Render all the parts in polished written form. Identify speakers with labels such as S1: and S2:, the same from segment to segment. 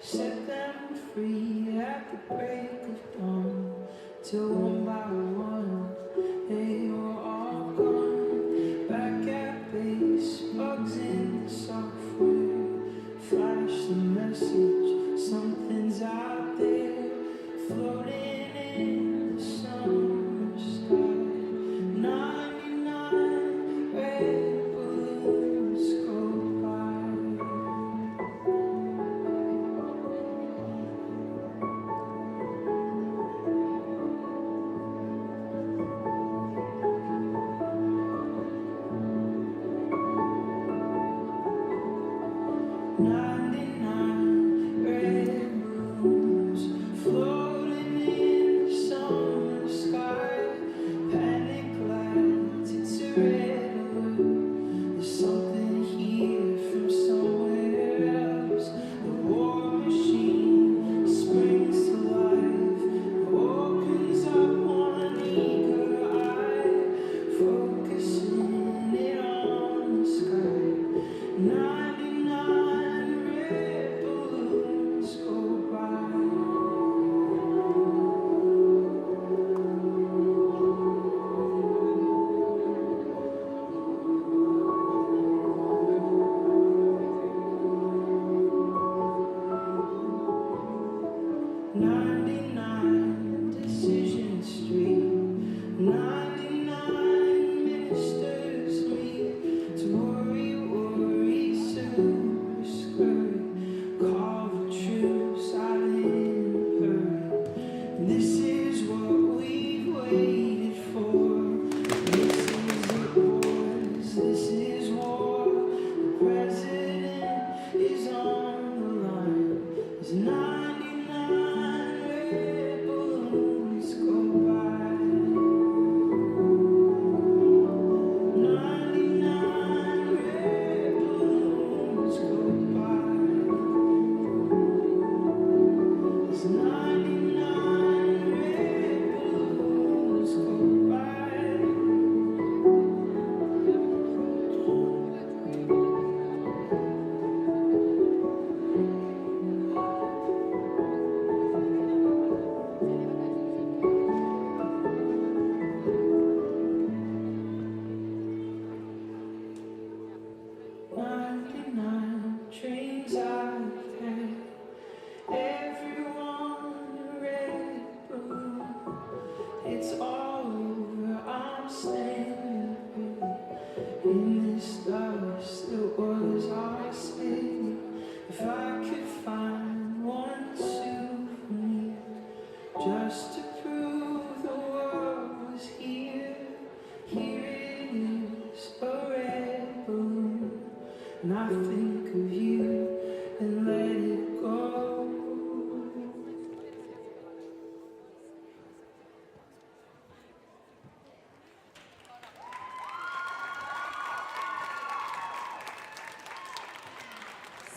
S1: set them free at the break of dawn, till one by one they were all gone. Back at base, bugs in the software flash the message, something's out there floating in the summer sky. 99 red balloons go by. 99 red balloons floating in the summer sky. Panic lights, it's a red alert. There's something here from somewhere else. The war machine springs to life, opens up one eager eye, focusing it on the sky. 99 red balloons go by. 99 Decision Street, 99 ministers meet to worry, silver skirt, call the troops out in a hurry. This is what we've waited for. This is the wars, this is war. The president is on the line. There's 99 red balloons go by. 99 red balloons go by. There's 99 red balloons go by. Trains I've had, everyone a red balloon. It's all over, I'm standing here in this dust that was our city. If I could find one souvenir just to prove the world was here, here it is, a red balloon. And I think of you and let it go.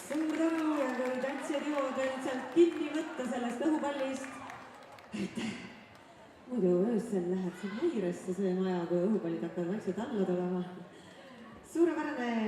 S2: Suur tänu ja kui tantsijad jõuavad veel sealt kinni võtta sellest õhupallist. Muidu öösel läheb siin häiresse see maja, kui õhupallid hakkavad vaikselt alla tulema. Suurepärane